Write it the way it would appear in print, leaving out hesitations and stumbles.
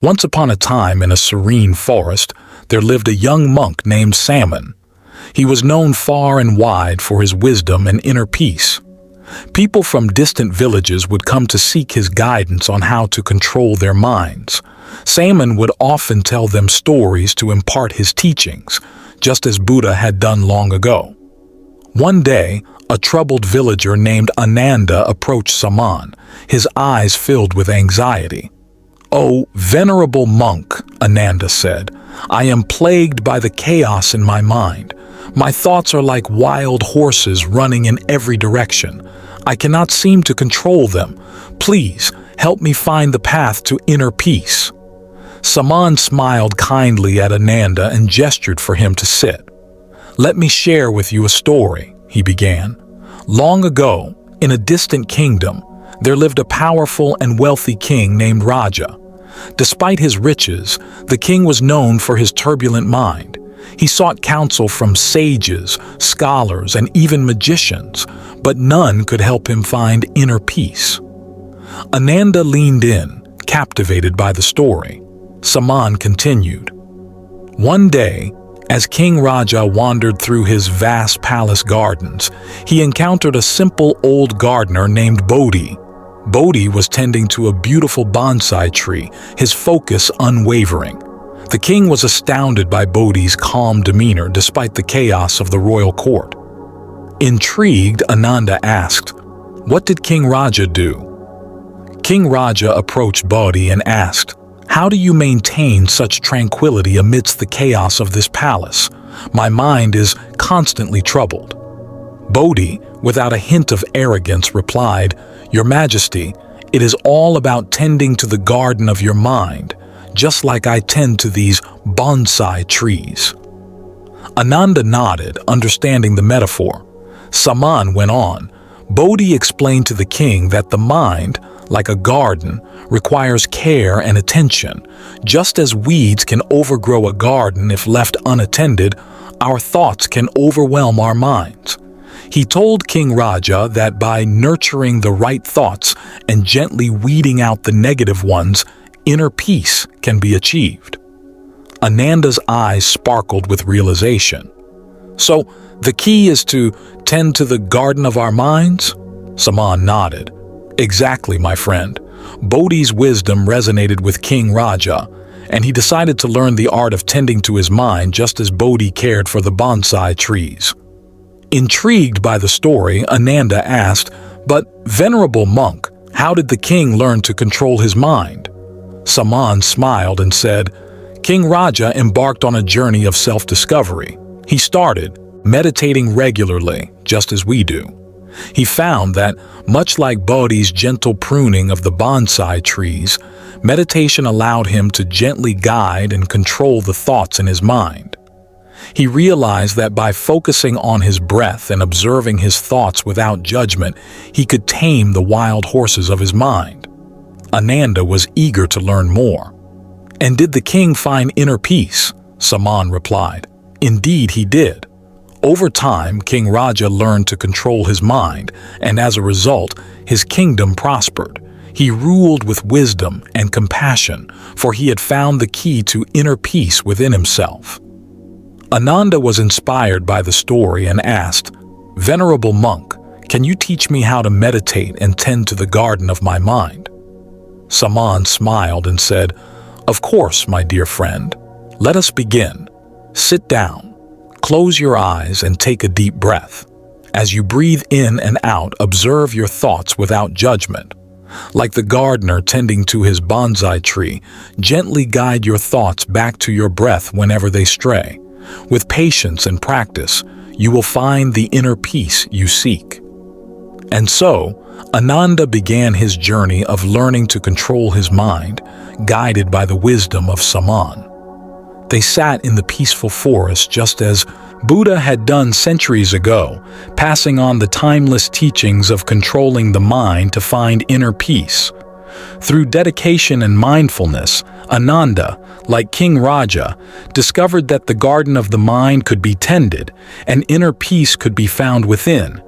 Once upon a time in a serene forest, there lived a young monk named Saman. He was known far and wide for his wisdom and inner peace. People from distant villages would come to seek his guidance on how to control their minds. Saman would often tell them stories to impart his teachings, just as Buddha had done long ago. One day, a troubled villager named Ananda approached Saman, his eyes filled with anxiety. "Oh, venerable monk," Ananda said, "I am plagued by the chaos in my mind. My thoughts are like wild horses running in every direction. I cannot seem to control them. Please, help me find the path to inner peace." Saman smiled kindly at Ananda and gestured for him to sit. "Let me share with you a story," he began. "Long ago, in a distant kingdom, there lived a powerful and wealthy king named Rajah. Despite his riches, the king was known for his turbulent mind. He sought counsel from sages, scholars, and even magicians, but none could help him find inner peace." Ananda leaned in, captivated by the story. Saman continued. "One day, as King Rajah wandered through his vast palace gardens, he encountered a simple old gardener named Bodhi. Bodhi was tending to a beautiful bonsai tree, his focus unwavering. The king was astounded by Bodhi's calm demeanor despite the chaos of the royal court. Intrigued, Ananda asked, "What did King Rajah do?" King Rajah approached Bodhi and asked, "How do you maintain such tranquility amidst the chaos of this palace? My mind is constantly troubled." Bodhi, without a hint of arrogance, replied, "Your Majesty, it is all about tending to the garden of your mind, just like I tend to these bonsai trees." Ananda nodded, understanding the metaphor. Saman went on. Bodhi explained to the king that the mind, like a garden, requires care and attention. Just as weeds can overgrow a garden if left unattended, our thoughts can overwhelm our minds. He told King Rajah that by nurturing the right thoughts and gently weeding out the negative ones, inner peace can be achieved. Ananda's eyes sparkled with realization. "So, the key is to tend to the garden of our minds?" Saman nodded. "Exactly, my friend." Bodhi's wisdom resonated with King Rajah, and he decided to learn the art of tending to his mind just as Bodhi cared for the bonsai trees. Intrigued by the story, Ananda asked, "But, venerable monk, how did the king learn to control his mind?" Saman smiled and said, "King Rajah embarked on a journey of self-discovery. He started meditating regularly, just as we do. He found that, much like Bodhi's gentle pruning of the bonsai trees, meditation allowed him to gently guide and control the thoughts in his mind. He realized that by focusing on his breath and observing his thoughts without judgment, he could tame the wild horses of his mind." Ananda was eager to learn more. "And did the king find inner peace?" Saman replied. "Indeed he did. Over time, King Rajah learned to control his mind, and as a result, his kingdom prospered. He ruled with wisdom and compassion, for he had found the key to inner peace within himself." Ananda was inspired by the story and asked, "Venerable monk, can you teach me how to meditate and tend to the garden of my mind?" Saman smiled and said, "Of course, my dear friend. Let us begin. Sit down, close your eyes, and take a deep breath. As you breathe in and out, observe your thoughts without judgment. Like the gardener tending to his bonsai tree, gently guide your thoughts back to your breath whenever they stray. With patience and practice, you will find the inner peace you seek." And so, Ananda began his journey of learning to control his mind, guided by the wisdom of Saman. They sat in the peaceful forest just as Buddha had done centuries ago, passing on the timeless teachings of controlling the mind to find inner peace. Through dedication and mindfulness, Ananda, like King Rajah, discovered that the garden of the mind could be tended and inner peace could be found within.